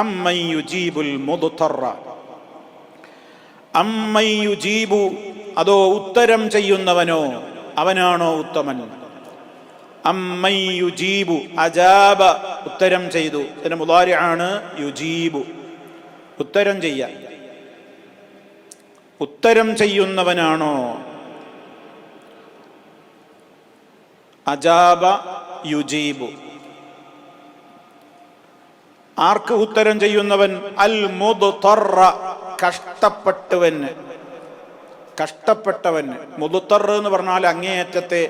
അമ്മൻ യുജീബുൽ മുദ്തറ, അമ്മൻ യുജീബു, അതോ ഉത്തരം ചെയ്യുന്നവനോ, അവനാണോ ഉത്തമൻ? അമ്മൻ യുജീബു, അജാബ ഉത്തരം ചെയ്തു, ഇതിന്റെ മുളാരിഅാണ് യുജീബു, ഉത്തരം ചെയ്യാൻ. ഉത്തരം ചെയ്യുന്നവനാണോ? അജാബ യുജീബു. ആർക്ക് ഉത്തരം ചെയ്യുന്നവൻ? അൽ മുദ്തറ, കഷ്ടപ്പെട്ടവന്, കഷ്ടപ്പെട്ടവന്. മുദ്തർ എന്ന് പറഞ്ഞാൽ അങ്ങേയറ്റത്തെ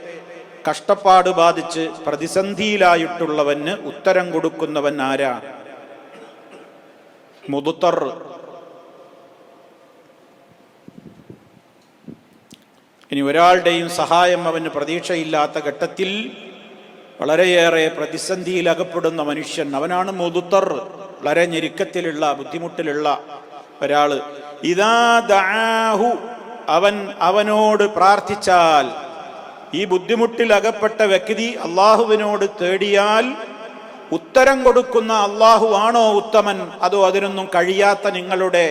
കഷ്ടപ്പാട് ബാധിച്ച് പ്രതിസന്ധിയിലായിട്ടുള്ളവന് ഉത്തരം കൊടുക്കുന്നവൻ ആരാ? മുദ്തർ. ഇനി ഒരാളുടെയും സഹായം അവന് പ്രതീക്ഷയില്ലാത്ത ഘട്ടത്തിൽ വളരെയേറെ പ്രതിസന്ധിയിൽ അകപ്പെടുന്ന മനുഷ്യൻ, അവനാണ് മുദ്തർ. വളരെ ഞെരുക്കത്തിലുള്ള, ബുദ്ധിമുട്ടിലുള്ള ഒരാള്. ഇദാ ദഅാഹു, അവനോട് പ്രാർത്ഥിച്ചാൽ, ഈ ബുദ്ധിമുട്ടിൽ അകപ്പെട്ട വ്യക്തി അള്ളാഹുവിനോട് തേടിയാൽ ഉത്തരം കൊടുക്കുന്ന അള്ളാഹു ആണോ ഉത്തമൻ, അതോ അതിനൊന്നും കഴിയാത്ത നിങ്ങളുടെ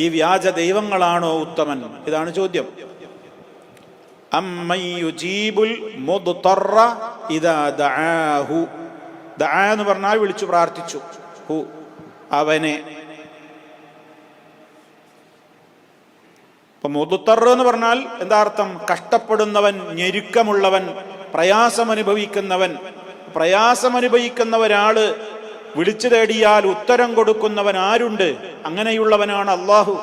ഈ വ്യാജ ദൈവങ്ങളാണോ ഉത്തമൻ? ഇതാണ് ചോദ്യം. അമ്മൻ യുജീബുൽ മുദ്തറ ഇദാ ദഅാഹു. ദഅ എന്ന് പറഞ്ഞാൽ വിളിച്ചു പ്രാർത്ഥിച്ചു, ഹു അവനെ. ഇപ്പൊ മുദ്തർ എന്ന് പറഞ്ഞാൽ എന്താ അർത്ഥം? കഷ്ടപ്പെടുന്നവൻ, ഞെരുക്കമുള്ളവൻ, പ്രയാസമനുഭവിക്കുന്നവൻ. പ്രയാസമനുഭവിക്കുന്ന ഒരാള് വിളിച്ചു തേടിയാൽ ഉത്തരം കൊടുക്കുന്നവൻ ആരുണ്ട്? അങ്ങനെയുള്ളവനാണ് അള്ളാഹു.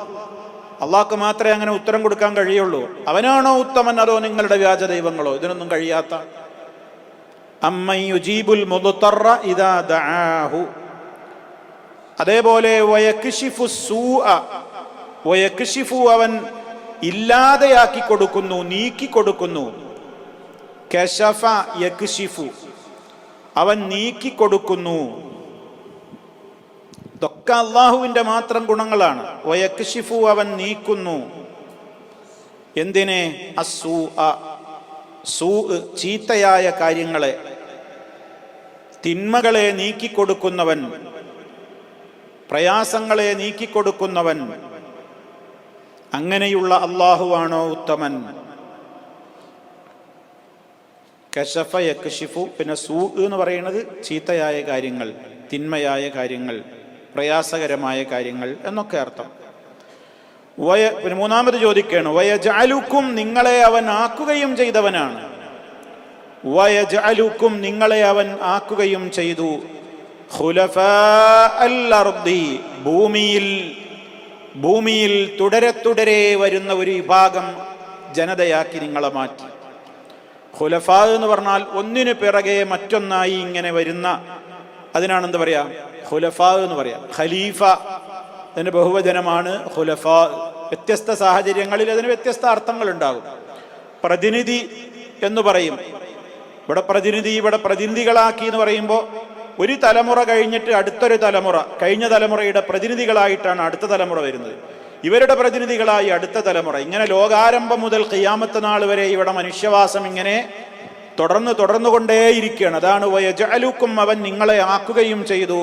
അള്ളാഹ്ക്ക് മാത്രമേ അങ്ങനെ ഉത്തരം കൊടുക്കാൻ കഴിയുള്ളൂ. അവനാണോ ഉത്തമൻ, അതോ നിങ്ങളുടെ വ്യാജ ദൈവങ്ങളോ? ഇതിനൊന്നും കഴിയാത്ത. അമ്മൻ യുജീബുൽ മുദ്തറ ഇദാ ദഅാഹു. അതേപോലെ വയക്ഷിഫു സൂഅ, വയക്ഷിഫു, അവൻ ഇല്ലാതെയാക്കി കൊടുക്കുന്നു, നീക്കി കൊടുക്കുന്നു. കശഫ യക്ഷിഫു, അവൻ നീക്കി കൊടുക്കുന്നു. ഇതൊക്കെ അള്ളാഹുവിന്റെ മാത്രം ഗുണങ്ങളാണ്. വയക്ഷിഫു, അവൻ നീക്കുന്നു. എന്തിനെ? ചീത്തയായ കാര്യങ്ങളെ, തിന്മകളെ നീക്കിക്കൊടുക്കുന്നവൻ, പ്രയാസങ്ങളെ നീക്കിക്കൊടുക്കുന്നവൻ. അങ്ങനെയുള്ള അള്ളാഹുവാണോ ഉത്തമൻ? കശഫ യക്ഷിഫു. പിന്നെ സൂ എന്ന് പറയുന്നത് ചീത്തയായ കാര്യങ്ങൾ, തിന്മയായ കാര്യങ്ങൾ, പ്രയാസകരമായ കാര്യങ്ങൾ എന്നൊക്കെ അർത്ഥം. പിന്നെ മൂന്നാമത് ചോദിക്കുകയാണ്, വയജഅലുക്കും, നിങ്ങളെ അവൻ ആക്കുകയും ചെയ്തവനാണ്. വയജഅലുക്കും, നിങ്ങളെ അവൻ ആക്കുകയും ചെയ്തു. ഖുലഫാഅൽ അർദി, ഭൂമിയിൽ തുടരെ വരുന്ന ഒരു വിഭാഗം ജനതയാക്കി നിങ്ങളെ മാറ്റി. ഖുലഫാ എന്ന് പറഞ്ഞാൽ ഒന്നിനു പിറകെ മറ്റൊന്നായി ഇങ്ങനെ വരുന്ന, അതിനാണ് എന്താ പറയാ? ഖുലഫാ എന്ന് പറയാം. ഖലീഫ അതിന് ബഹുവചനമാണ് ഖുലഫാ. വ്യത്യസ്ത സാഹചര്യങ്ങളിൽ അതിന് വ്യത്യസ്ത അർത്ഥങ്ങൾ ഉണ്ടാകും. പ്രതിനിധി എന്ന് പറയും. ഇവിടെ പ്രതിനിധികളാക്കി എന്ന് പറയുമ്പോൾ ഒരു തലമുറ കഴിഞ്ഞിട്ട് അടുത്തൊരു തലമുറ, കഴിഞ്ഞ തലമുറയുടെ പ്രതിനിധികളായിട്ടാണ് അടുത്ത തലമുറ വരുന്നത്. ഇവരുടെ പ്രതിനിധികളായി അടുത്ത തലമുറ. ഇങ്ങനെ ലോകാരംഭം മുതൽ ഖിയാമത്ത് നാൾ വരെ ഇവിടെ മനുഷ്യവാസം ഇങ്ങനെ തുടർന്നുകൊണ്ടേയിരിക്കുകയാണ്. അതാണ് വയജഅലുക്കും, അവൻ നിങ്ങളെ ആക്കുകയും ചെയ്തു.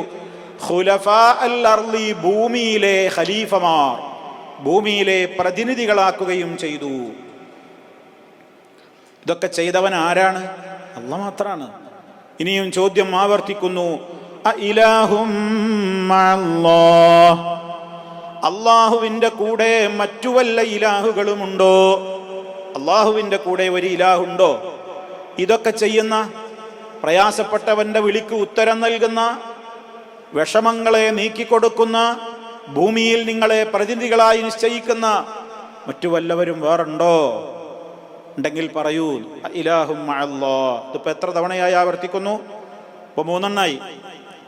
ഖുലഫാ അൽ അർളി, ഭൂമിയിലെ ഖലീഫമാർ, ഭൂമിയിലെ പ്രതിനിധികളാക്കുകയും ചെയ്തു. ഇതൊക്കെ ചെയ്തവൻ ആരാണ്? അല്ലാഹ് മാത്രാണ്. ഇനിയും ചോദ്യം ആവർത്തിക്കുന്നു, അഇലാഹും മഅല്ലാഹ്, അള്ളാഹുവിന്റെ കൂടെ മറ്റു വല്ല ഇലാഹുകളുമുണ്ടോ? അള്ളാഹുവിന്റെ കൂടെ ഒരു ഇലാഹുണ്ടോ? ഇതൊക്കെ ചെയ്യുന്ന, പ്രയാസപ്പെട്ടവന്റെ വിളിക്ക് ഉത്തരം നൽകുന്ന, വിഷമങ്ങളെ നീക്കിക്കൊടുക്കുന്ന, ഭൂമിയിൽ നിങ്ങളെ പ്രതിനിധികളായി നിശ്ചയിക്കുന്ന മറ്റു വല്ലവരും വേറുണ്ടോ? ഉണ്ടെങ്കിൽ പറയൂ. ഇലാഹും മഅല്ലാഹ്. ഇതിപ്പോ എത്ര തവണയായി ആവർത്തിക്കുന്നു? ഇപ്പൊ 3 എണ്ണായി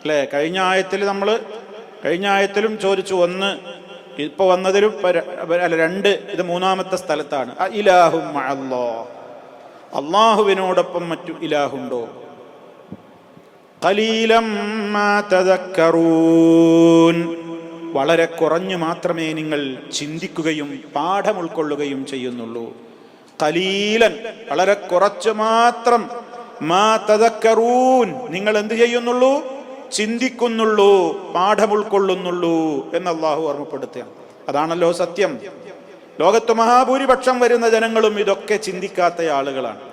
അല്ലേ? കഴിഞ്ഞ ആയത്തിലും ചോദിച്ചു 1, ഇപ്പൊ വന്നതിലും 2, ഇത് 3-ാമത്തെ സ്ഥലത്താണ്. ഇലാഹും മഅല്ലാഹ്, അള്ളാഹുവിനോടൊപ്പം മറ്റു ഇലാഹുണ്ടോ? ഖലീലം മാ തദക്കറൂൻ, വളരെ കുറഞ്ഞു മാത്രമേ നിങ്ങൾ ചിന്തിക്കുകയും പാഠം ഉൾക്കൊള്ളുകയും ചെയ്യുന്നുള്ളൂ. ഖലീലൻ, വളരെ കുറച്ചു മാത്രം. മാ തദക്കറൂൻ, നിങ്ങൾ എന്ത് ചെയ്യുന്നുള്ളൂ? ചിന്തിക്കുന്നുള്ളൂ, പാഠം ഉൾക്കൊള്ളുന്നുള്ളൂ എന്ന് അള്ളാഹു ഓർമ്മപ്പെടുത്തുകയാണ്. അതാണല്ലോ സത്യം. ലോകത്ത് മഹാഭൂരിപക്ഷം വരുന്ന ജനങ്ങളും ഇതൊക്കെ ചിന്തിക്കാത്ത ആളുകളാണ്.